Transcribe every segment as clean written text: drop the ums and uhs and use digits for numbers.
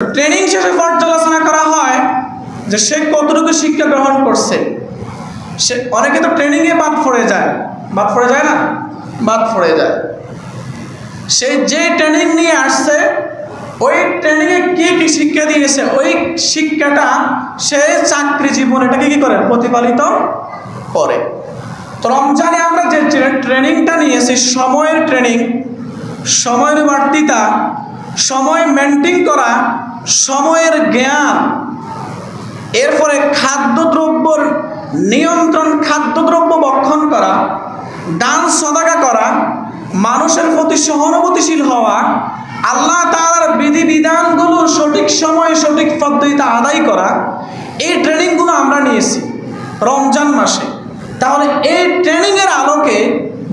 Training শেষে পর্যালোচনা করা হয় যে সে কতটুকু শিক্ষা গ্রহণ করছে। সে অনেকে তো ট্রেনিংয়ে বাদ পড়ে যায় না, বাদ পড়ে যায়। সে যে ট্রেনিং নিয়ে আসছে ওই ট্রেনিংয়ে কি শিক্ষা দিয়েছে, ওই শিক্ষাটা সে চাকরি জীবনে এটাকে কি করে প্রতিপালিত করে। তো রমজানে আমরা যে ট্রেনিংটা নিয়েছি, সময়ের ট্রেনিং, সময়ের বাড়তিতা, সময় মেনটেন করা, সময়ের জ্ঞান, এরপরে খাদ্যদ্রব্যর নিয়ন্ত্রণ, খাদ্যদ্রব্য ভক্ষণ করা, দান সদাকা করা, মানুষের প্রতি সহানুভূতিশীল হওয়া, আল্লাহ তাআলার বিধিবিধানগুলো সঠিক সময়ে সঠিক পদ্ধতিতে আদায় করা, এই ট্রেনিংগুলো আমরা নিয়েছি রমজান মাসে। তাহলে এই ট্রেনিংয়ের আলোকে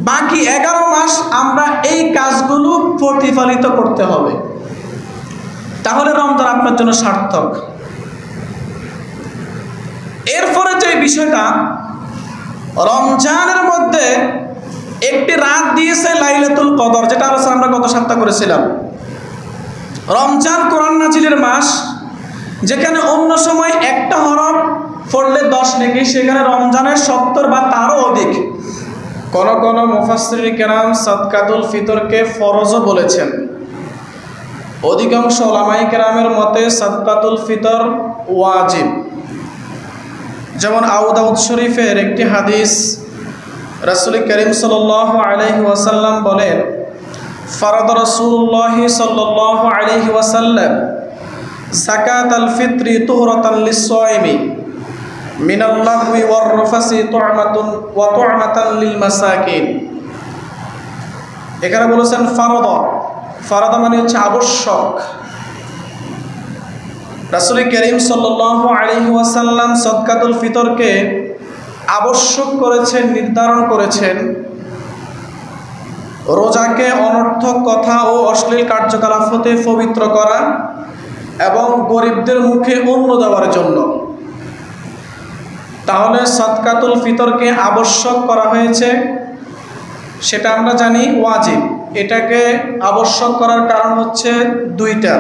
বাকি 11 মাস আমরা এই কাজগুলো প্রতিফলিত করতে হবে, তাহলে রমজান আপনার জন্য সার্থক। এরপরে যে বিষয়টা, রমজানের মধ্যে একটি রাত দিয়েছে লাইলাতুল কদর, যেটা আলোচনা আমরা গত সপ্তাহে করেছিলাম। রমজান কোরআন নাজিলের মাস, যেখানে অন্য সময় একটা হরফ পড়লে 10 নেকি, সেখানে রমজানের 70 বা তারও অধিক। কোন কোন মুফাসসিরিন কেরাম সাদকাতুল ফিতরকে ফরজও বলেছেন। অধিকাংশ উলামায়ে কেরামের মতে সাদকাতুল ফিতর ওয়াজিব। যেমন আবু দাউদ শরীফের একটি হাদিস, রাসূল করিম সাল্লাল্লাহু আলাইহি ওয়াসাল্লাম বলেন, ফারাদ রাসূলুল্লাহ সাল্লাল্লাহু আলাইহি ওয়াসাল্লাম যাকাতাল ফিত্রি তুহরাতান লিস-সাইমি মিনাল লাগwi ওয়ার রাফাসি তু'মাতান লিল মাসাকিন। এখানে বলেছেন ফারাদা মানে হচ্ছে আবশ্যক। রাসূল করিম সাল্লাল্লাহু আলাইহি ওয়াসাল্লাম সাদকাতুল ফিতরকে আবশ্যক করেছেন, নির্ধারণ করেছেন রোজাকে অনর্থক কথা ও অশ্লীল কার্যকলাপ হতে পবিত্র করা এবং গরিবদের মুখে অন্ন দেওয়ার জন্য। তাহলে সাদকাতুল ফিতরকে আবশ্যক করা হয়েছে, সেটা আমরা জানি ওয়াজিব। এটাকে আবশ্যক করার কারণ হচ্ছে দুইটা।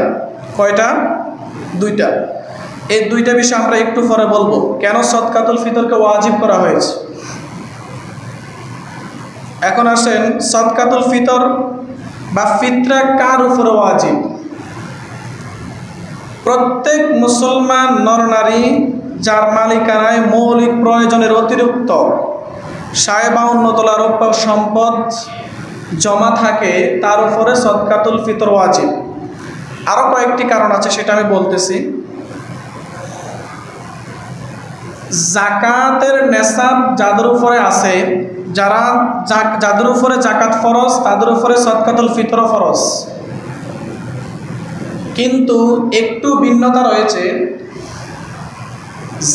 কয়টা? দুইটা। এই দুইটা বিষয় আমরা একটু পরে বলবো, কেন সাদকাতুল ফিতরকে ওয়াজিব করা হয়েছে। এখন আসেন, সাদকাতুল ফিতর বা ফিতরা কার উপরে ওয়াজিব? প্রত্যেক মুসলমান নরনারী যার মালিকানায় মৌলিক প্রয়োজনের অতিরিক্ত 52 তোলা রৌপ্য সম্পদ জমা থাকে, তার উপরে সাদকাতুল ফিতর ওয়াজিব। আরও কয়েকটি কারণ আছে, সেটা আমি বলতেছি। জাকাতের নেসাব যাদের উপরে আছে, যাদের উপরে জাকাত ফরজ, তাদের উপরে সাদকাতুল ফিতর ফরজ। কিন্তু একটু ভিন্নতা রয়েছে।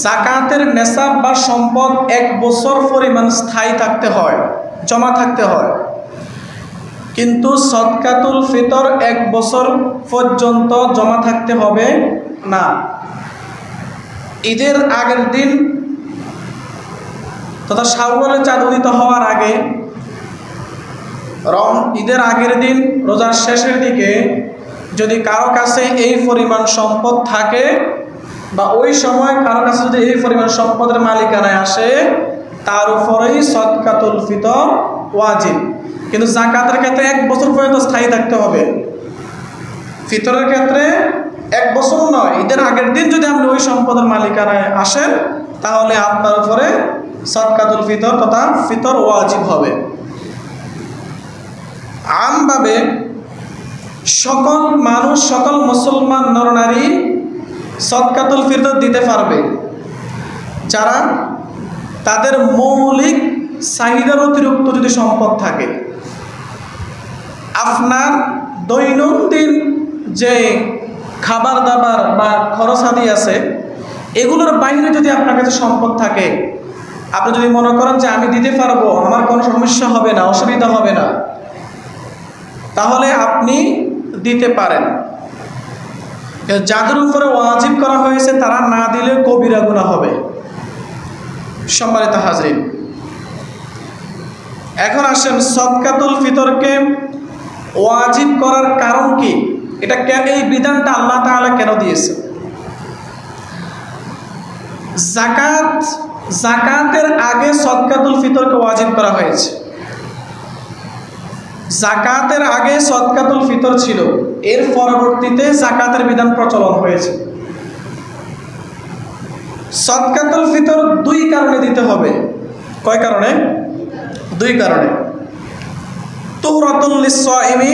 জাকাতের নেসাব বা সম্পদ 1 বছর পরিমাণ স্থায়ী থাকতে হয়, জমা থাকতে হয়। কিন্তু সাদকাতুল ফিতর 1 বছর পর্যন্ত জমা থাকতে হবে না। ঈদের আগের দিন তথা শাওয়ালের চাঁদ উদিত হওয়ার আগে, ঈদের আগের দিন, রোজার শেষের দিকে যদি কারো কাছে এই পরিমাণ সম্পদ থাকে বা ওই সময় কারো কাছে যদি এই পরিমাণ সম্পদের মালিকানায় আসে, তার উপরেই সাদকাতুল ফিতর ওয়াজিব। কিন্তু যাকাতের ক্ষেত্রে 1 বছর পর্যন্ত স্থায়ী থাকতে হবে। ফিতরের ক্ষেত্রে 1 বছর নয়, ঈদের আগের দিন যদি আপনি ওই সম্পদের মালিকানায় আসেন, তাহলে আপনার উপরে সাদকাতুল ফিতর তথা ফিতর ওয়াজিব হবে। আমভাবে সকল মানুষ, সকল মুসলমান নরনারী সাদকাতুল ফিতর দিতে পারবে, যারা তাদের মৌলিক চাহিদার অতিরিক্ত যদি সম্পদ থাকে। আপনার দৈনন্দিন যে খাবার দাবার বা খরচ আদি আছে, এগুলোর বাইরে যদি আপনার কাছে সম্পদ থাকে, আপনি যদি মনে করেন যে আমি দিতে পারবো, আমার কোনো সমস্যা হবে না, অসুবিধা হবে না, তাহলে আপনি দিতে পারেন। যাদের উপরে ওয়াজিব করা হয়েছে তারা না দিলে কবিরা গুনাহ হবে। সম্মানিত হাজরিন, এখন আসেন সাদকাতুল ফিতরকে ওয়াজিব করার কারণ কি, এটা কেন, এই বিধানটা আল্লাহ তাআলা কেন দিয়েছে? জাকাতের আগে সদকাতুল ফিতরকে ওয়াজিব করা হয়েছে। জাকাতের আগে সদকাতুল ফিতর ছিল, এর পরবর্তীতে জাকাতের বিধান প্রচলন হয়েছে। সদকাতুল ফিতর দুই কারণে দিতে হবে। কয় কারণে? দুই কারণে। তুহরাতুল লিস-সাইমি,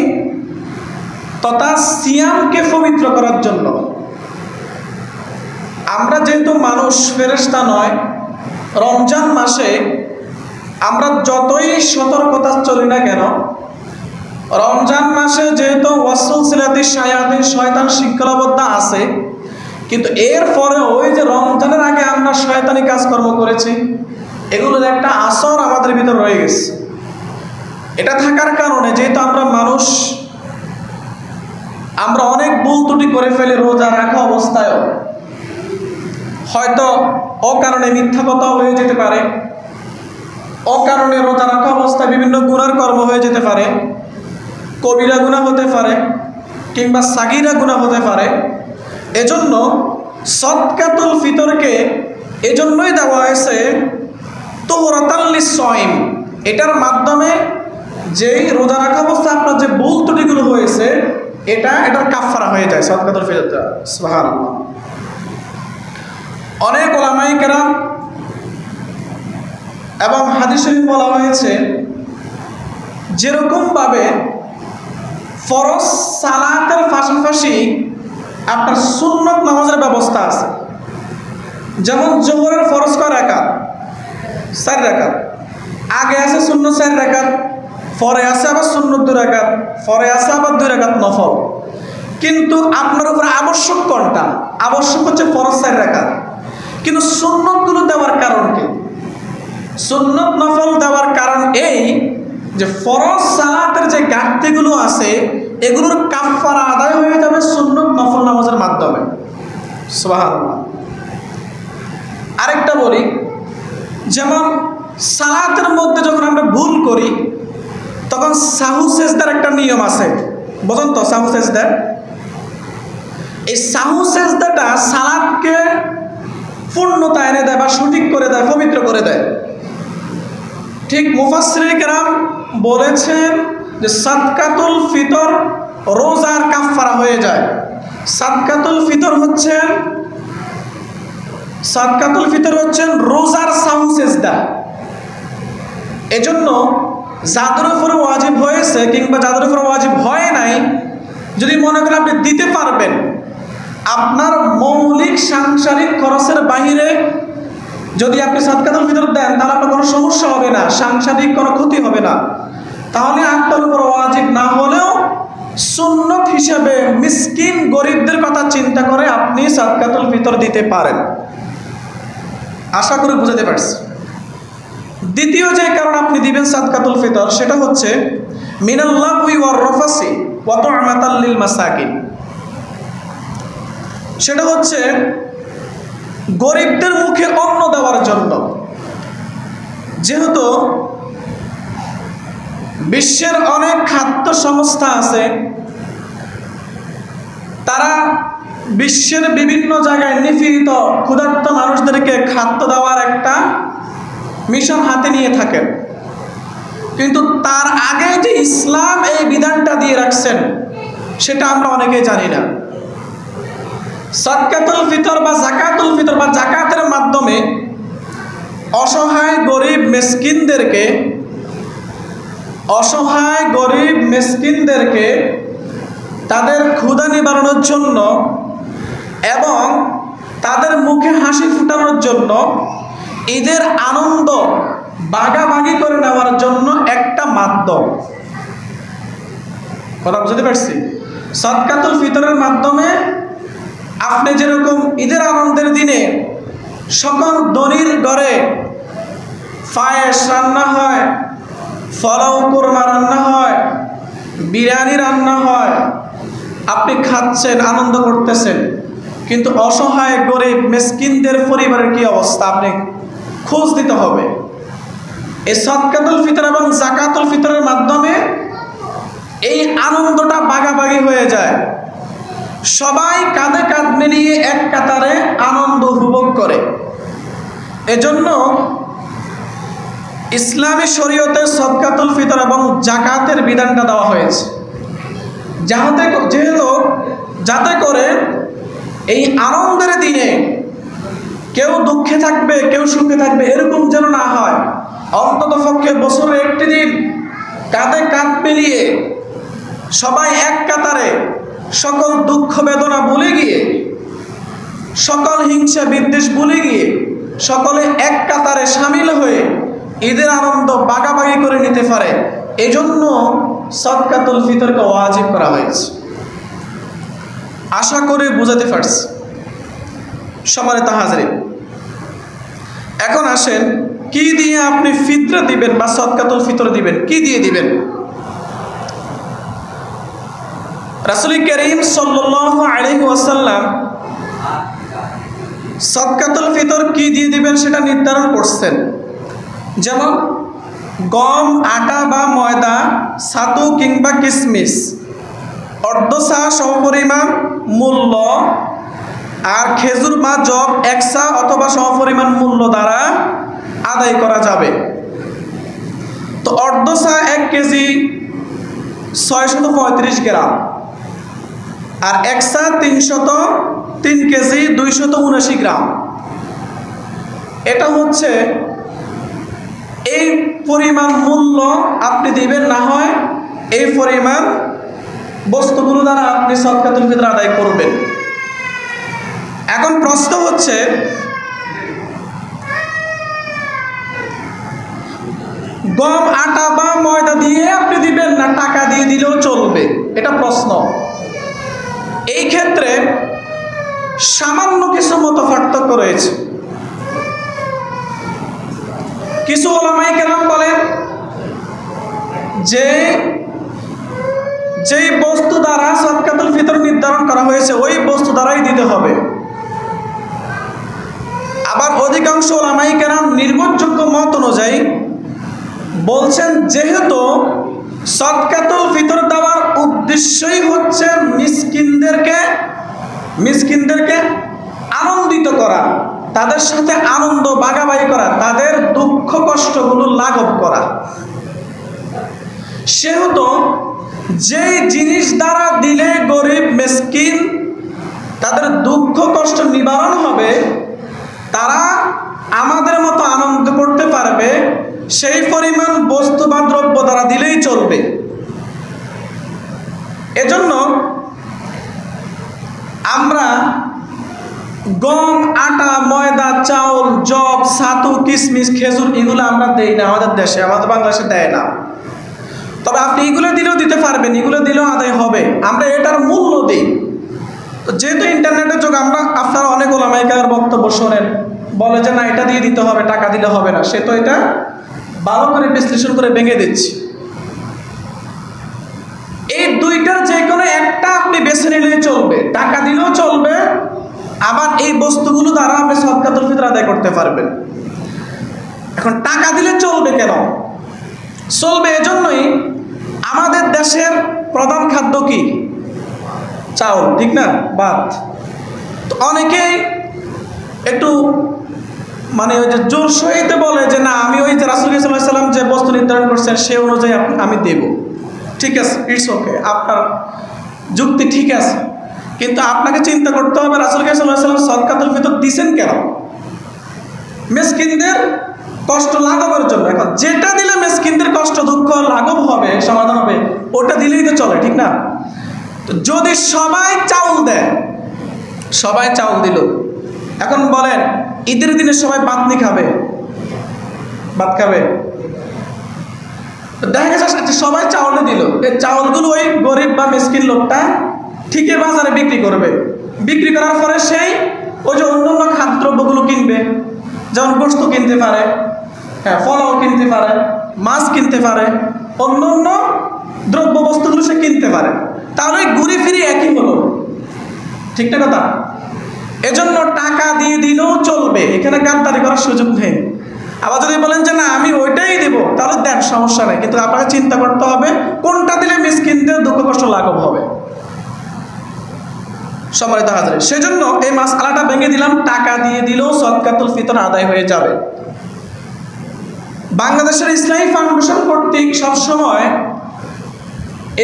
তথা সিয়ামকে পবিত্র করার জন্য। আমরা যেহেতু মানুষ, ফেরেশতা নয়, রমজান মাসে আমরা যতই সতর্কতা চলি না কেন, রমজান মাসে যেহেতু ওয়াসওয়াসিলাতি শায়াতিন, শয়তান শৃঙ্খলাবদ্ধ আছে, কিন্তু এরপরে ওই যে রমজানের আগে আমরা শয়তানি কাজকর্ম করেছি, এগুলোর একটা আসর আমাদের ভিতর রয়ে গেছে। এটা থাকার কারণে, যেহেতু আমরা মানুষ, আমরা অনেক ভুল ত্রুটি করে ফেলি রোজা রাখা অবস্থায়ও। হয়তো অকারণে মিথ্যা কথা হয়ে যেতে পারে, অকারণে রোজা রাখা অবস্থায় বিভিন্ন গুনার কর্ম হয়ে যেতে পারে, কবিরা গুনাহ হতে পারে কিংবা সাগীরা গুনাহ হতে পারে। এজন্য সদকাতুল ফিতরকে এজন্যই দেওয়া হয়েছে তুহরাতাল লিস-সাইম। এটার মাধ্যমে যেই রোজা রাখা অবস্থায় আপনার যে ভুল ত্রুটিগুলো হয়েছে, এটার কাফারা হয়ে যায় সদকাতুল ফিতরটা। সুবহানাল্লাহ। অনেক উলামায়ে কেরাম এবং হাদিস শরীফ বলা হয়েছে, যেরকমভাবে ফরজ সালাতের পাশাপাশি আপনার সুন্নত নামাজের ব্যবস্থা আছে। যেমন জোহরের ফরজ কয় রাকাত? 4 রাকাত। আগে আছে সুন্নত 4 রাকাত, পরে আছে আবার সুন্নত 2 রাকাত, পরে আছে আবার 2 রাকাত নফল। কিন্তু আপনার উপর আবশ্যক কোনটা? আবশ্যক হচ্ছে ফরজ 4 রাকাত। কিন্তু সুন্নতগুলো দেওয়ার কারণ কি? সুন্নত নফল দেওয়ার কারণ এই যে ফরজ সালাতের যে ঘাটতিগুলো আছে, এগুলোর কাফারা আদায় হয়ে যাবে সুন্নত নফল নামাজের মাধ্যমে। সুবহানাল্লাহ। আরেকটা বলি, যেমন সালাতের মধ্যে যখন আমরা ভুল করি, তখন সাহু সেজদার একটা নিয়ম আছে, বুঝুন তো? সাহু সেজদা, এই সাহু সেজদাটা সালাতকে পূর্ণতা এনে দেয় বা সঠিক করে দেয়, পবিত্র করে দেয়। ঠিক মুফাসসিরিন কেরাম বলেছেন যে সাদকাতুল ফিতর রোজার কাফারা হয়ে যায়। সাদকাতুল ফিতর হচ্ছেন রোজার সাহু সেজদা। এজন্য যাদের উপরে ওয়াজিব হয়েছে কিংবা যাদের উপরে ওয়াজিব হয় নাই, যদি মনে করেন আপনি দিতে পারবেন, আপনার মৌলিক সাংসারিক খরচের বাহিরে যদি আপনি সাদকাতুল ফিতর দেন, তাহলে আপনার কোনো সমস্যা হবে না, সাংসারিক কোনো ক্ষতি হবে না। তাহলে আপনার উপর ওয়াজিব না হলেও সুন্নত হিসেবে মিসকিন গরিবদের কথা চিন্তা করে আপনি সাদকাতুল ফিতর দিতে পারেন। আশা করি বুঝাতে পারছি। দ্বিতীয় যে কারণ আপনি দিবেন সাদকাতুল ফিতর, সেটা হচ্ছে মিনাল্লাহি ওয়ার রাফাসি ওয়া তু'মাতাল লিল মাসাকিন। সেটা হচ্ছে গরিবদের মুখে অন্ন দেওয়ার জন্য। যেহেতু বিশ্বের অনেক খাদ্য সংস্থা আছে, তারা বিশ্বের বিভিন্ন জায়গায় নিপীড়িত ক্ষুধার্ত মানুষদেরকে খাদ্য দেওয়ার একটা মিশন হাতে নিয়ে থাকেন। কিন্তু তার আগে যে ইসলাম এই বিধানটা দিয়ে রাখছেন, সেটা আমরা অনেকেই জানি না। সাদকাতুল ফিতর বা যাকাতুল ফিতর বা যাকাতের মাধ্যমে অসহায় গরিব মিসকিনদেরকে তাদের ক্ষুধা নিবারণের জন্য এবং তাদের মুখে হাসি ফুটানোর জন্য, ঈদের আনন্দ ভাগাভাগি করে নেওয়ার জন্য একটা মাধ্যম। কথা বুঝতে পারছি? সাদকাতুল ফিতরের মাধ্যমে আপনি যেরকম ঈদের আনন্দের দিনে সকল ধনীর ঘরে পায়েস রান্না হয়, ফলাও কোরমা রান্না হয়, বিরিয়ানি রান্না হয়, আপনি খাচ্ছেন, আনন্দ করতেছেন, কিন্তু অসহায় গরিব মিসকিনদের পরিবারের কি অবস্থা আপনি খোঁজ দিতে হবে। এই সাদকাতুল ফিতর এবং যাকাতুল ফিতরের মাধ্যমে এই আনন্দটা ভাগাভাগি হয়ে যায়। সবাই কাঁধে কাঁধ মিলিয়ে এক কাতারে আনন্দ উপভোগ করে। এজন্য ইসলামী শরীয়তে সদকাতুল ফিতর এবং যাকাতের বিধানটা দেওয়া হয়েছে, যাতে করে এই আনন্দের দিনে কেউ দুঃখে থাকবে কেউ সুখে থাকবে এরকম যেন না হয়। অন্তত পক্ষে বছরের একটি দিন কাঁধে কাঁধ মিলিয়ে সবাই এক কাতারে সকল দুঃখ বেদনা ভুলে গিয়ে, সকল হিংসা বিদ্বেষ ভুলে গিয়ে সকলে এক কাতারে সামিল হয়ে ঈদের আনন্দ ভাগাভাগি করে নিতে পারে, এজন্য সদকাতুল ফিতরকে ওয়াজিব করা হয়েছে। আশা করে বুঝাতে পারছি। সম্মানিত হাজরিন, এখন আসেন কি দিয়ে আপনি ফিতরা দিবেন বা সদকাতুল ফিতর দিবেন, কি দিয়ে দিবেন? রাসূল করিম সাল্লাল্লাহু আলাইহি ওয়াসাল্লাম সদকাতুল ফিতর কি দিয়ে দিবেন সেটা নির্ধারণ করছেন। যেমন গম, আটা বা ময়দা, ছাতু কিংবা কিশমিশ, অর্ধসা সমপরিমাণ মূল্য, আর খেজুর বা জব একসা অথবা সমপরিমাণ মূল্য দ্বারা আদায় করা যাবে। তো অর্ধসা 1 কেজি 635 গ্রাম, আর একসা 303 কেজি 279 গ্রাম। এটা হচ্ছে এই পরিমাণ মূল্য আপনি দিবেন, না হয় এই পরিমাণ বস্তুগুলো দ্বারা আপনি সদকাতুল ফিতর আদায় করবেন। এখন প্রশ্ন হচ্ছে, গম, আটা বা ময়দা দিয়ে আপনি দিবেন না টাকা দিয়ে দিলেও চলবে? এটা প্রশ্ন। এই ক্ষেত্রে সামান্য কিছু মত পার্থক্য রয়েছে। কিছু উলামায়ে কেরাম বলেন যে যেই বস্তু দ্বারা সদকাতুল ফিতর নির্ধারণ করা হয়েছে ওই বস্তু দ্বারাই দিতে হবে। আবার অধিকাংশ উলামায়ে কেরাম নির্ভরযোগ্য মত অনুযায়ী বলছেন, যেহেতু সদকাতুল ফিতর দেওয়ার উদ্দেশ্যই হচ্ছে মিসকিনদেরকে আনন্দিত করা, তাদের সাথে আনন্দ ভাগাভাগি করা, তাদের দুঃখ কষ্টগুলো লাঘব করা, সেহেতু যেই জিনিস দ্বারা দিলে গরিব মিসকিন তাদের দুঃখ কষ্ট নিবারণ হবে, তারা আমাদের মতো আনন্দ করতে পারবে, সেই পরিমাণ বস্তু বা দ্রব্য দ্বারা দিলেই চলবে। এজন্য আমরা গম, আটা, ময়দা, চাউল, জব, ছাতু, কিশমিশ, খেজুর এগুলো আমরা দেই না, আমাদের দেশে, আমাদের বাংলাদেশে দেয় না। তবে আপনি এগুলো দিলেও দিতে পারবেন, এগুলো দিলেও আদায় হবে, আমরা এটার মূল্য দিই। তো যেহেতু ইন্টারনেটের যুগ, আপনারা অনেক উলামায়ে কেরামের বক্তব্য শোনেন, বলে যে না এটা দিয়ে দিতে হবে, টাকা দিলে হবে না। সে তো এটা ভালো করে বিশ্লেষণ করে ভেঙে দিচ্ছি। এই দুইটার যে কোনো একটা আপনি বেছে নিলেই চলবে, টাকা দিলেও চলবে, আবার এই বস্তুগুলো দ্বারা আপনি সদকাতুল ফিতর আদায় করতে পারবেন। এখন টাকা দিলে চলবে কেন? চলবে এজন্যই, আমাদের দেশের প্রধান খাদ্য কি? চাউল, ঠিক না? ভাত। তো অনেকেই একটু মানে ওই যে জোর সহিত বলে যে না আমি ওই যে রাসূল সাল্লাল্লাহু আলাইহি ওয়াসাল্লাম যে বস্তু নির্ধারণ করছেন সে অনুযায়ী আমি দেব। ঠিক আছে, ইটস ওকে, আপনার যুক্তি ঠিক আছে, কিন্তু আপনাকে চিন্তা করতে হবে রাসূল সাল্লাল্লাহু আলাইহি ওয়াসাল্লাম সদকাতুল ফিতর দিয়েছেন কেন? মিসকিনদের কষ্ট লাঘবের জন্য। এখন যেটা দিলে মিসকিনদের কষ্ট দুঃখ লাঘব হবে, সমাধান হবে, ওটা দিলেই তো চলে, ঠিক না? তো যদি সবাই চাউল দেয়, সবাই চাউল দিল, এখন বলেন ঈদের দিনে সবাই বাতনি খাবে, ভাত খাবে? দেখা গেছে সবাই চাউলে দিল, এই চাউলগুলো ওই গরিব বা মিসকিন লোকটা ঠিকই বাজারে বিক্রি করবে। বিক্রি করার পরে সেই ওই যে অন্যান্য খাদ্যদ্রব্যগুলো কিনবে, যেমন গোশত কিনতে পারে, হ্যাঁ, ফলও কিনতে পারে, মাছ কিনতে পারে, অন্যান্য দ্রব্য বস্তুগুলো সে কিনতে পারে। তাহলে ঘুরে ফিরে একই হলো, ঠিক না কথা? এজন্য টাকা দিয়ে দিলেও চলবে, এখানে গাদ্দারি করার সুযোগ নেই। আবার যদি বলেন যে না আমি ওইটাই দিব, তাহলে দেন, সমস্যা নেই, কিন্তু আপনাকে চিন্তা করতে হবে কোনটা দিলে মিসকিনদের দুঃখ কষ্ট লাঘব হবে। সম্মানিত হাজির, সেজন্য এই মাসআলাটা ভেঙে দিলাম, টাকা দিয়ে দিলেও সদকাতুল ফিতর আদায় হয়ে যাবে। বাংলাদেশের ইসলামী ফাউন্ডেশন কর্তৃক সবসময়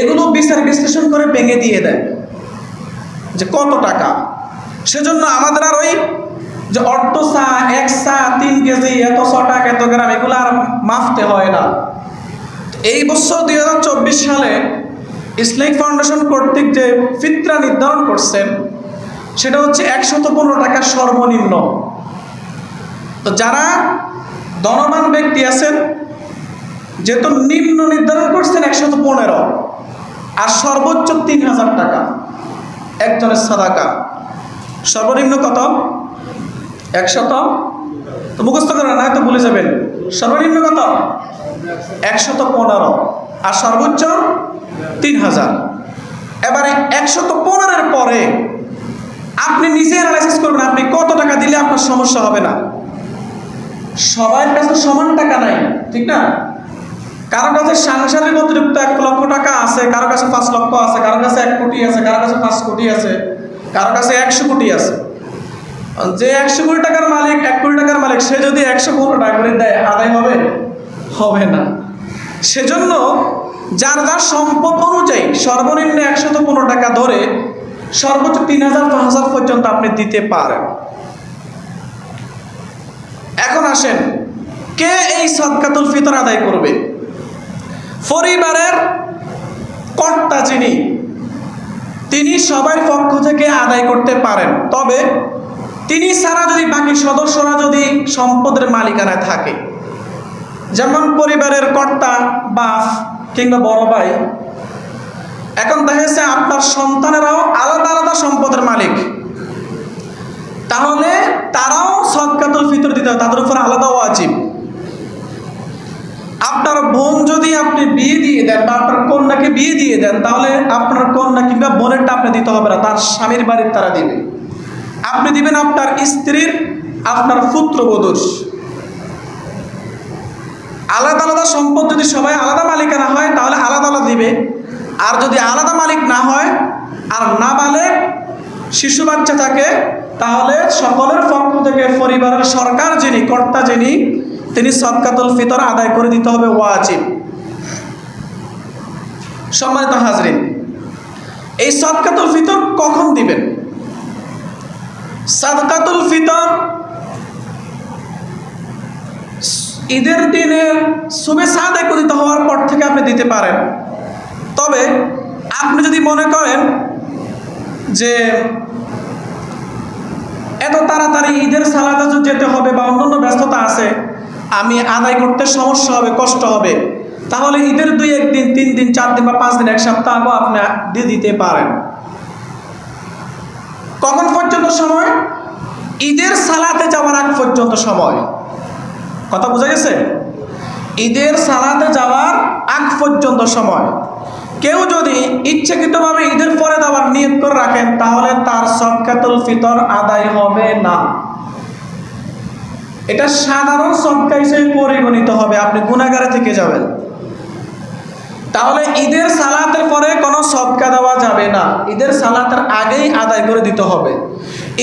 এগুলো বিচার বিশ্লেষণ করে ভেঙে দিয়ে দেয় যে কত টাকা। সেজন্য আমাদের আর ওই যে অর্ধ চা, 1 চা 3 কেজি, এত 100 টাকা, এত গ্রাম, এগুলো আর মাপতে হয় না। এই বছর 2024 সালে ইসলামিক ফাউন্ডেশন কর্তৃক যে ফিতরা নির্ধারণ করছেন সেটা হচ্ছে 115 টাকা সর্বনিম্ন। তো যারা ধনবান ব্যক্তি আছেন, যেহেতু নিম্ন নির্ধারণ করছেন 115 আর সর্বোচ্চ 3000 টাকা একজনের সাদাকা। সর্বনিম্ন কত? 100, তো মুখস্থ করেন না, তো ভুলে যাবেন। সর্বনিম্ন কত? 115 আর সর্বোচ্চ 3000। এবারে 115-এর পরে আপনি নিজে অ্যানালাইসিস করবেন আপনি কত টাকা দিলে আপনার সমস্যা হবে না। সবার কাছে সমান টাকা নাই, ঠিক না? কারো কাছে সাংসারিক অতিরিক্ত 1 লক্ষ টাকা আছে, কারো কাছে 5 লক্ষ আছে, কারো কাছে 1 কোটি আছে, কারো কাছে 5 কোটি আছে, কারো কাছে 100 কোটি আছে। যে 100 কোটি টাকার মালিক, 1 কোটি টাকার মালিক, সে যদি 115 টাকা করে দেয়, আদায় হবে? হবে না। সেজন্য যার যার সম্পদ অনুযায়ী সর্বনিম্ন 115 টাকা ধরে সর্বোচ্চ 3000, 5000 পর্যন্ত আপনি দিতে পারেন। এখন আসেন, কে এই সদকাতুল ফিতর আদায় করবে? পরিবারের কর্তা যিনি, তিনি সবার পক্ষ থেকে আদায় করতে পারেন। তবে তিনি ছাড়া যদি বাকি সদস্যরা যদি সম্পদের মালিকানায় থাকে, যেমন পরিবারের কর্তা, বাপ কিংবা বড় ভাই, এখন দেখা যাচ্ছে আপনার সন্তানেরাও আলাদা আলাদা সম্পদের মালিক, তাহলে তারাও সদকাতুল ফিতর দিতে হবে, তাদের উপর আলাদা ওয়াজিব। আপনার বোন যদি আপনি বিয়ে দিয়ে দেন বা আপনার কন্যাকে বিয়ে দিয়ে দেন, তাহলে আপনার কন্যা কিংবা বোনেরটা আপনি দিতে হবে না, তার স্বামীর বাড়ির তারা দিবে। আপনি দিবেন আপনার স্ত্রীর, আপনার পুত্রবধূর। আলাদা আলাদা সম্পদ যদি সবাই আলাদা মালিকানা হয় তাহলে আলাদা আলাদা দিবে। আর যদি আলাদা মালিক না হয় আর না বালে শিশু বাচ্চা থাকে, তাহলে সকলের পক্ষ থেকে পরিবারের সরকার যিনি, কর্তা যিনি, তিনি সদকাতুল ফিতর আদায় করে দিতে হবে, ওয়াজিব। সম্মানিত হাজরিন, এই সদকাতুল ফিতর কখন দিবেন? সাদকাতুল ফিতর ঈদের দিনে সুবে সাদে উদিত হওয়ার পর থেকে আপনি দিতে পারেন। তবে আপনি যদি মনে করেন যে এত তাড়াতাড়ি ঈদের সালাতে যেতে হবে বা অন্যান্য ব্যস্ততা আছে, আমি আদায় করতে সমস্যা হবে, কষ্ট হবে, তাহলে ঈদের 2-1 দিন, 3 দিন, 4 দিন বা 5 দিন, 1 সপ্তাহ আগেও আপনি দিয়ে দিতে পারেন। কখন পর্যন্ত সময়? ঈদের সালাতে যাওয়ার আগ পর্যন্ত সময়। কথা বোঝা গেছে? ঈদের সালাতে যাওয়ার আগ পর্যন্ত সময়। কেউ যদি ইচ্ছাকৃতভাবে ঈদের পরে দেওয়ার নিয়ত করে রাখেন, তাহলে তার সদকাতুল ফিতর আদায় হবে না। এটা সাধারণ সদকা হিসেবে পরিগণিত হবে, আপনি গুনাহগারে থেকে যাবেন। তাহলে ঈদের সালাতের পরে কোনো সদকা দেওয়া যাবে না, ঈদের সালাতের আগেই আদায় করে দিতে হবে।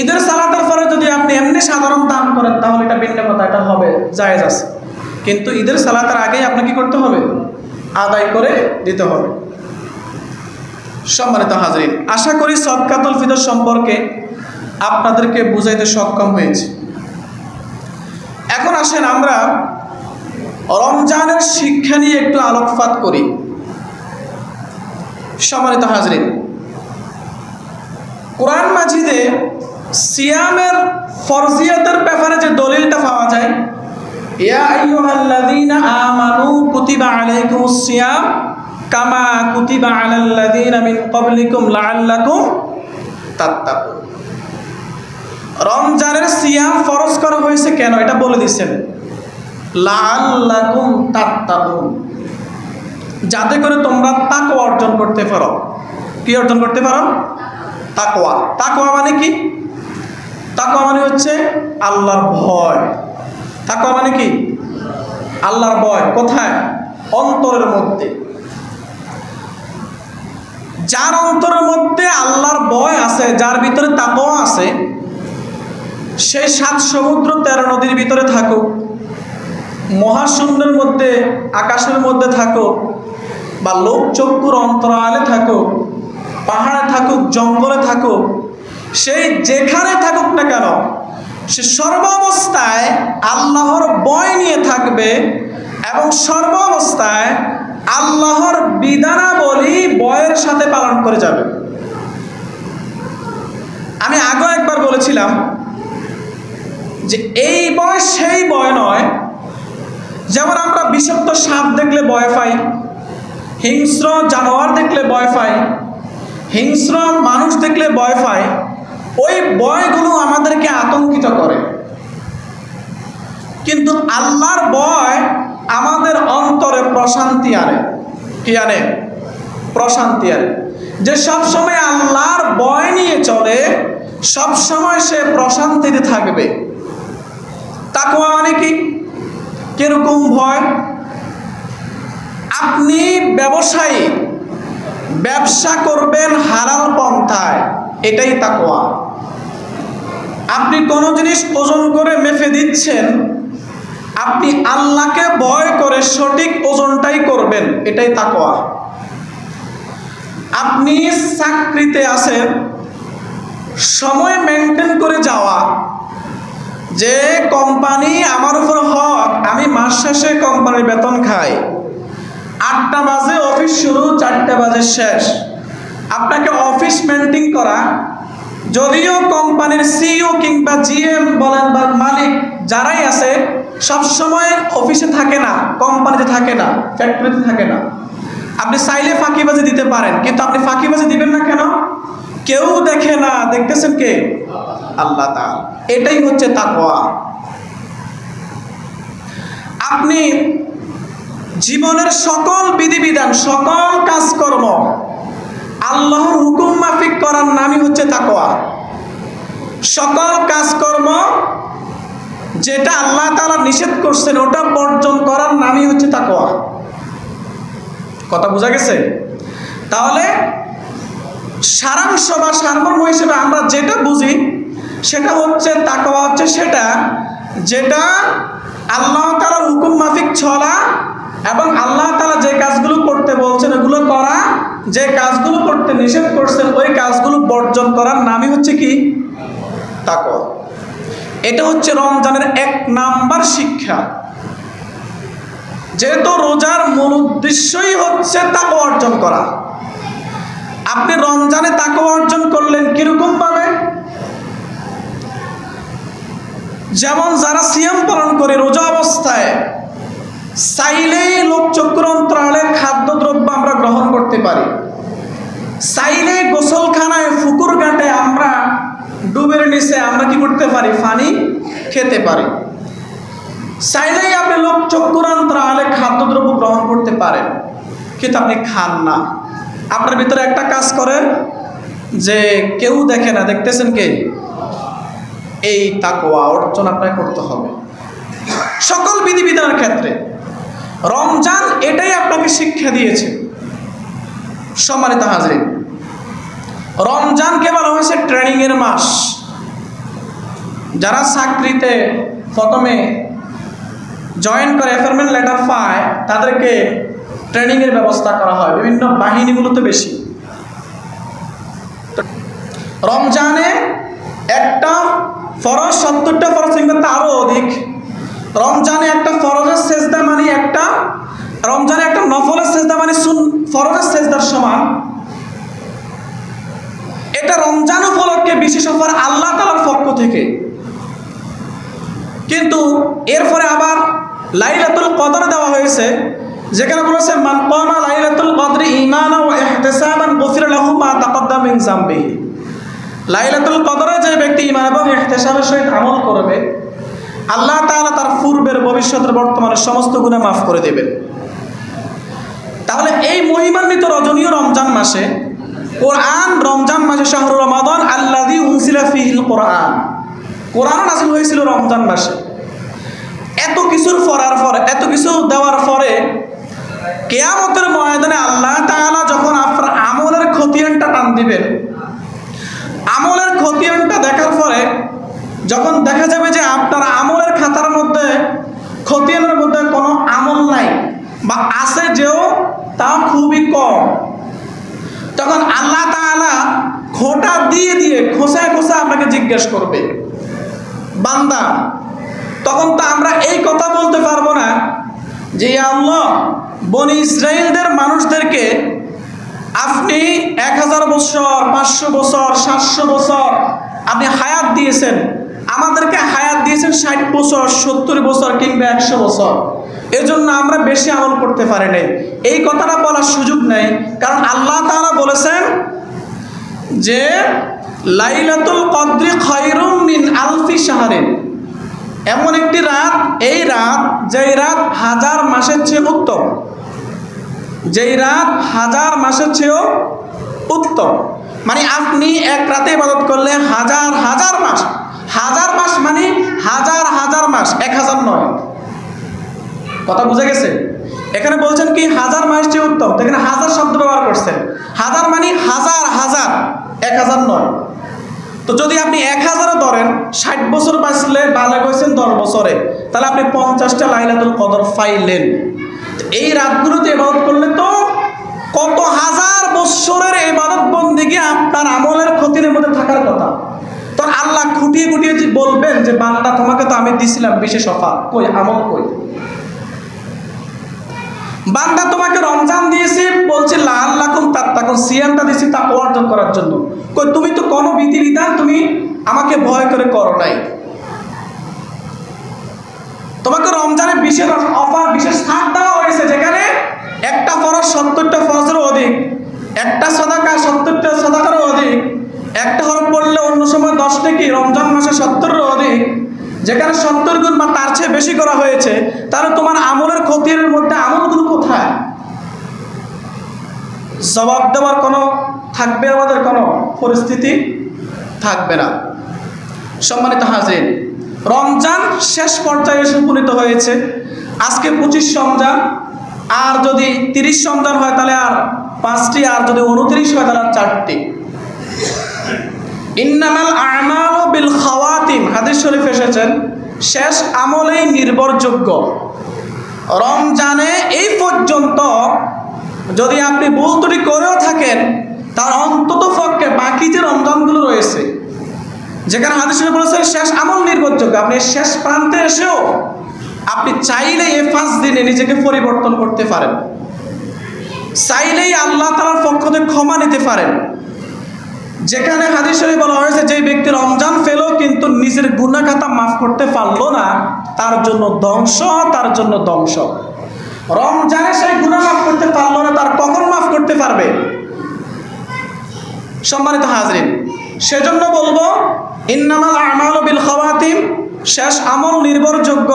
ঈদের সালাতের পরে যদি আপনি এমনি সাধারণ দান করেন তাহলে এটা ভিন্ন কথা, এটা হবে, জায়েজ আছে। কিন্তু ঈদের সালাতের আগেই আপনাকে কি করতে হবে? আদায় করে দিতে হবে। সম্মানিত হাজরিন, আশা করি সদকাতুল ফিতর সম্পর্কে আপনাদেরকে বুঝাইতে সক্ষম হয়েছে। এখন আসেন আমরা রমজানের শিক্ষা নিয়ে একটু আলোকপাত করি। সম্মানিত হাজরিন, কোরআন মাজিদে সিয়ামের ফরজিয়তের ব্যাপারে যে দলিলটা পাওয়া যায়, ইয়া আইয়ুহাল্লাযীনা আমানু কুতিবা আলাইকুমুস সিয়াম কামা কুতিবা আলাল্লাযীনা মিন ক্বাবলিকুম লাআল্লাকুম তাত্তাকুন। রমজানের সিয়াম ফরজ করা হয়েছে কেন এটা বলে দিচ্ছেন, লাআল্লাকুম তাত্তাকুন, যাতে করে তোমরা তাকওয়া অর্জন করতে পারো। কি অর্জন করতে পারো? তাকওয়া। তাকওয়া মানে কি? তাকওয়া মানে হচ্ছে আল্লাহর ভয়। তাকওয়া মানে কি? আল্লাহর ভয়। কোথায়? অন্তরের মধ্যে। যার অন্তরের মধ্যে আল্লাহর ভয় আছে, যার ভিতরে তাকওয়া আছে, সেই 7 সমুদ্র 13 নদীর ভিতরে থাকুক, মহাশূন্যের মধ্যে, আকাশের মধ্যে থাকুক, বা লোক চক্ষুর অন্তরালে থাকুক, পাহাড়ে থাকুক, জঙ্গলে থাকুক, সেই যেখানে থাকুক না কেন, সে সর্বাবস্থায় আল্লাহর ভয় নিয়ে থাকবে এবং সর্বাবস্থায় আল্লাহর বিধানাবলী ভয়ের সাথে পালন করে যাবে। আমি আগেও একবার বলেছিলাম যে এই ভয় সেই ভয় নয়, যেমন আমরা বিষাক্ত সাপ দেখলে ভয় পাই, হিংস্র জানোয়ার দেখলে ভয় পাই, হিংস্র মানুষ দেখলে ভয় পাই। ওই ভয়গুলো আমাদেরকে আতঙ্কিত করে, কিন্তু আল্লাহর ভয় আমাদের অন্তরে প্রশান্তি আনে। কি আনে? প্রশান্তি আনে। যে সবসময় আল্লাহর ভয় নিয়ে চলে, সবসময় সে প্রশান্তিতে থাকবে। তাকওয়া মানে কি? কিরকম ভয়? আপনি ব্যবসায়ী, ব্যবসা করবেন হালাল পন্থায়, এটাই তাকওয়া। আপনি কোনো জিনিস ওজন করে মেপে দিচ্ছেন, আপনি আল্লাহকে ভয় করে সঠিক ওজনটাই করবেন, এটাই তাকওয়া। আপনি চাকরিতে আছেন, সময় মেনটেন করে যাওয়া, যে কোম্পানি আমার উপর হক, আমি মাস শেষে কোম্পানির বেতন খাই, 8টা বাজে অফিস শুরু, 4টা বাজে শেষ। আপনাকে অফিস মেনটেন করা, যদিও কোম্পানির সিইও কিংবা জিএম বলেন বা মালিক যারাই আছে, সবসময় অফিসে থাকে না, কোম্পানিতে থাকে না, ফ্যাক্টরিতে থাকে না। আপনি চাইলে ফাঁকিবাজি দিতে পারেন, কিন্তু আপনি ফাঁকিবাজি দিবেন না কেন? কেউ দেখে না, দেখতেছেন কে? আল্লাহ তাআলা। এটাই হচ্ছে তাকওয়া। আপনি জীবনের সকল বিধিবিধান, সকল কাজকর্ম আল্লাহর হুকুম মাফিক করার নামই হচ্ছে তাকওয়া। সকল কাজকর্ম যেটা আল্লাহ তাআলা নিষেধ করছেন ওটা বর্জন করার নামই হচ্ছে তাকওয়া। কথা বোঝা গেছে? তাহলে সারাংশ বা সারমর্ম হিসেবে আমরা যেটা বুঝি সেটা হচ্ছে তাকওয়া হচ্ছে সেটা যেটা আল্লাহ তাআলার হুকুম মাফিক চলা এবং আল্লাহ তাআলা যে কাজগুলো করতে বলছেন ওগুলো করা, যে কাজগুলো করতে নিষেধ করছেন ওই কাজগুলো বর্জন করার নামই হচ্ছে কি? তাকওয়া। এটা হচ্ছে রমজানের 1 নাম্বার শিক্ষা। যেহেতু রোজার মূল উদ্দেশ্যই হচ্ছে তাকওয়া অর্জন করা, আপনি রমজানে তাকওয়া অর্জন করলেন কিরকম ভাবে? যেমন যারা সিয়াম পালন করে রোজা অবস্থায় চাইলেই লোক চক্ষুর অন্তরালে খাদ্যদ্রব্য আমরা গ্রহণ করতে পারি, চাইলে গোসলখানায় পুকুর ঘাটে আমরা ডুবের নিচে আমরা কি করতে পারি? পানি খেতে পারি। চাইলেই আপনি লোক চক্ষুর অন্তরালে খাদ্যদ্রব্য গ্রহণ করতে পারেন, কিন্তু আপনি খান না। আপনার ভিতরে একটা কাজ করেন যে কেউ দেখে না, দেখতেছেন কে? এই তাকওয়া অর্জন আপনাকে করতে হবে সকল বিধিবিধানের ক্ষেত্রে। রমজান এটাই আপনাকে শিক্ষা দিয়েছে। সম্মানিত হাজরিন, রমজানকে বলা হয়েছে ট্রেনিং এর মাস। যারা চাকরিতে প্রথমে জয়েন করে, অ্যাপয়েন্টমেন্ট লেটার পায়, তাদেরকে ট্রেনিং এর ব্যবস্থা করা হয় বিভিন্ন বাহিনীগুলোতে বেশি। রমজানে একটা ফরজ 70টা ফরজ কিংবা তারও অধিক। রমজানে একটা ফরজের সেজদা মানে একটা, রমজানে একটা নফলের সেজদা মানে ফরজের সেজদার সমান। এটা রমজান উপলক্ষে বিশেষ অফার আল্লাহ তাআলার পক্ষ থেকে। কিন্তু এরপরে আবার লাইলাতুল কদর দেওয়া হয়েছে, যেখানে বলেছে মান কামা লাইলাতুল কদরি ঈমানান ওয়া ইহতিসাবান গুফিরা লাহু মা তাকদ্দামা মিন যামবিহি। লাইলাতুল কদরে যে ব্যক্তি ঈমান এবং ইহতিসাবের সহিত আমল করবে, আল্লাহ তাআলা তার পূর্বের, ভবিষ্যতের, বর্তমানের সমস্ত গুনাহ মাফ করে দেবেন। তাহলে এই মহিমান্বিত রজনীয় রমজান মাসে কোরআন, রমজান মাসে শাহরু রমাদান আল্লাযী উনজিলা ফীহিল কোরআন, কোরআন নাযিল হয়েছিল রমজান মাসে। এত কিছুর পড়ার পরে, এত কিছু দেওয়ার পরে কিয়ামতের ময়দানে আল্লাহ তাআলা যখন আপনার আমলের খতিয়ানটা টান দিবেন। আমলের খতিয়ানটা দেখার পরে যখন দেখা যাবে যে আপনার আমলের খাতার মধ্যে খতিয়ানের মধ্যে কোনো আমল নাই বা আছে যেও তা খুবই কম, তখন আল্লাহ তাআলা খোঁটা দিয়ে দিয়ে খোসায় খোসায় আপনাকে জিজ্ঞেস করবে, বান্দা। তখন তো আমরা এই কথা বলতে পারবো না যে ইয়া আল্লাহ, বনি ইসরাইলদের মানুষদেরকে আপনি 1000 বছর, 500 বছর, 700 বছর আপনি হায়াত দিয়েছেন, আমাদেরকে হায়াত দিয়েছেন 60 বছর, 70 বছর কিংবা 100 বছর, এজন্য আমরা বেশি আমল করতে পারি নাই। এই কথাটা বলার সুযোগ নেই, কারণ আল্লাহ তাআলা বলেছেন যে লাইলাতুল কদরি খায়রুম মিন আলফি শাহরিন, এমন একটি রাত, এই রাত যেই রাত 1000 মাসের চেয়ে উত্তম, যেই রাত 1000 মাসের চেয়েও উত্তম। মানে আপনি এক রাতে ইবাদত করলে হাজার হাজার মাস, হাজার মাস মানে হাজার হাজার মাস, 1000 নয়। কথা বুঝে গেছে? এখানে বলছেন কি 1000 মাস চেয়ে উত্তম, এখানে হাজার শব্দ ব্যবহার করছেন। হাজার মানে হাজার হাজার, 1000 নয়। তো যদি আপনি 1000 ধরেন, 60 বছর বাঁচলে বালেগ হয়েছেন 10 বছরে, তাহলে আপনি 50টা লাইলাতুল কদর পাইলেন। এই রাতগুলোতে ইবাদত করলে তো কত হাজার বছরের ইবাদত বন্দেগী আপনার আমলের খতিয়ানের মধ্যে থাকার কথা। তো আল্লাহ খুঁটিয়ে খুঁটিয়ে বলবেন যে বান্দা, তোমাকে তো আমি দিছিলাম বিশেষ অফার, কই আমল কই? বান্দা, তোমাকে রমজান দিয়েছি, বলছে লাআল্লাকুম তাত্তাকুন, সিয়ামটা দিয়েছি তাকওয়া অর্জন করার জন্য, কই তুমি তো কোনো বিধিবিধান তুমি আমাকে ভয় করে করো নাই। তোমাকে রমজানে বিশেষ অফার, বিশেষ ছাড় দেওয়া হয়েছে, যেখানে একটা ফরজ 70টা ফরজেরও অধিক, একটা সাদাকা 70টা সাদাকারও অধিক, একটা হরফ পড়লে অন্য সময় 10 নেকি, রমজান মাসে 70-এরও অধিক, যেখানে 70 গুণ বা তার চেয়ে বেশি করা হয়েছে। তাহলে তোমার আমলের খতিয়ানের মধ্যে আমলগুলো কোথায়? জবাব দেওয়ার কোনো থাকবে, আমাদের কোনো পরিস্থিতি থাকবে না। সম্মানিত হাজির, রমজান শেষ পর্যায়ে এসে উপনীত হয়েছে। আজকে 25 রমজান, আর যদি 30 রমজান হয় তাহলে আর 5টি, আর যদি 29 হয় তাহলে আর 4টি। ইন্নামাল আমালু বিল খাওয়াতিম, হাদিস শরীফ এসেছেন, শেষ আমলেই নির্ভরযোগ্য। রমজানে এই পর্যন্ত যদি আপনি ভুল ত্রুটি করেও থাকেন, তার অন্তত পক্ষে বাকি যে রমজানগুলো রয়েছে, যেখানে হাদিস শরীফ বলেছেন শেষ আমল নির্ভরযোগ্য, আপনি শেষ প্রান্তে এসেও আপনি চাইলে এই 5 দিনে নিজেকে পরিবর্তন করতে পারেন, চাইলেই আল্লাহ তাআলার পক্ষ থেকে ক্ষমা নিতে পারেন। যেখানে হাদিস শরীফে বলা হয়েছে যে ব্যক্তি রমজান পেল কিন্তু নিজের গুনাহ খাতা মাফ করতে পারলো না, তার জন্য ধ্বংস, তার জন্য ধ্বংস। রমজানে সেই গুনাহ মাফ করতে পারলো না, তার কখন মাফ করতে পারবে? সম্মানিত হাজরিন, সেজন্য বলবো ইন্নামাল আমালু বিল খাওয়াতিম, শেষ আমল নির্ভরযোগ্য।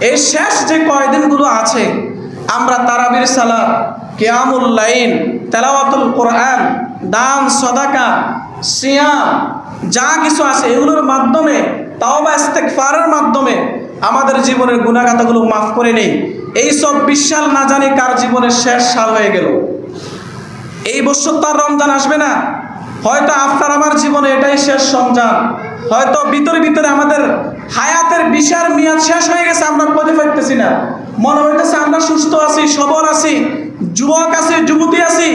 এই শেষ যে কয়দিনগুলো আছে, আমরা তারাবির সালাত, কিয়ামুল লাইল, তেলাওয়াতুল কোরআন, দান সদাকা, সিয়াম, যা কিছু আছে এগুলোর মাধ্যমে, তাওবা ইস্তেগফারের মাধ্যমে আমাদের জীবনের গুনাহ খাতাগুলো মাফ করে নেই। এই 24 সাল না জানি কার জীবনের শেষ সাল হয়ে গেল। এই বছর তার রমজান আসবে না, হয়তো আপনার আমার জীবনে এটাই শেষ রমজান, হয়তো ভিতরে ভিতরে আমাদের হায়াতের বিশাল মেয়াদ শেষ হয়ে গেছে, আমরা পদে পাইতেছি না। মনে হইতেছে আমরা সুস্থ আছি, সবল আছি, যুবক আছি, যুবতী আছি,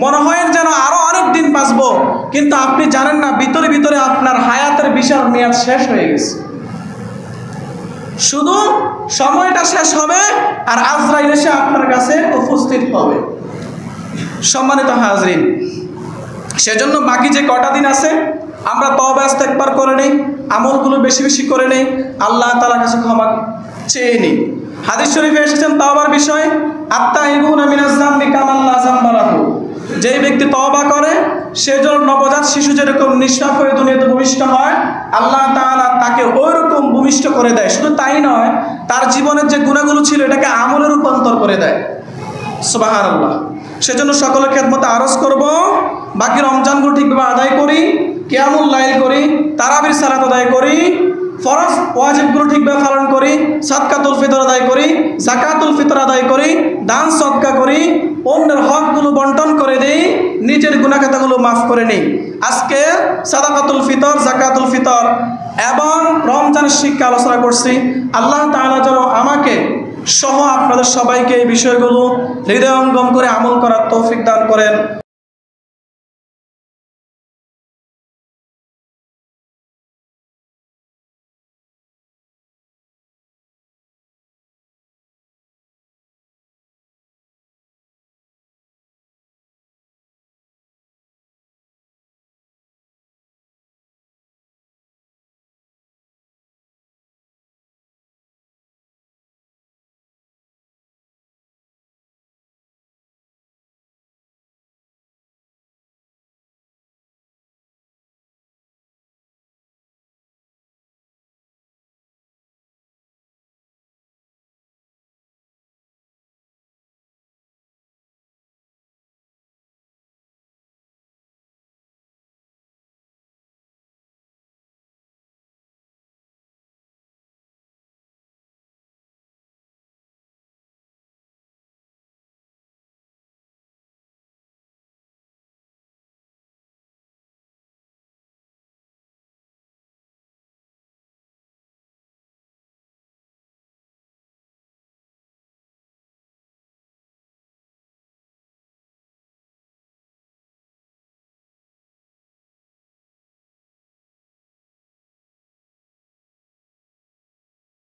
মনে হয় যেন আরো অনেক দিন বাঁচবো, কিন্তু আপনি জানেন না ভিতরে ভিতরে আপনার হায়াতের বিশাল মেয়াদ শেষ হয়ে গেছে। শুধু সময়টা শেষ হবে আর আজরাইল এসে আপনার কাছে উপস্থিত হবে। সম্মানিত হাজরিন, সেজন্য বাকি যে কটা দিন আছে আমরা তওবা ইস্তেগফার করে নেই, আমলগুলো বেশি বেশি করে নেই, আল্লাহ তাআলার কাছে ক্ষমা চেয়ে নিই। হাদিস শরীফে এসেছেন তওবার বিষয়ে, আত্তাইবুনা মিনাজ যামবি কামান লা যামবা লাহু, যেই ব্যক্তি তওবা করে সে যেন নবজাত শিশু যেরকম নিষ্পাপ হয়ে দুনিয়াতে ভূমিষ্ঠ হয়, আল্লাহ তাআলা তাকে ওইরকম ভূমিষ্ঠ করে দেয়। শুধু তাই নয়, তার জীবনের যে গুনাহগুলো ছিল এটাকে আমলে রূপান্তর করে দেয়। সুবহানাল্লাহ। সেজন্য সকলের খেদমতে আরজ করব, বাকি রমজানগুলো ঠিকভাবে আদায় করি, কিয়ামুল লাইল করি, তারাবির সালাত আদায় করি, ফরজ ওয়াজিবগুলো ঠিকভাবে পালন করি, সাদকাতুল ফিতর আদায় করি, যাকাতুল ফিতর আদায় করি, দান সদকা করি, অন্যের হকগুলো বন্টন করে দিই, নিজের গুনাহখাতাগুলো মাফ করে নিই। আজকে সাদাকাতুল ফিতর, যাকাতুল ফিতর এবং রমজানের শিক্ষা আলোচনা করছি। আল্লাহ তাআলা যেন আমাকে সহ আপনাদের সবাইকে এই বিষয়গুলো হৃদয়ঙ্গম করে আমল করার তৌফিক দান করেন।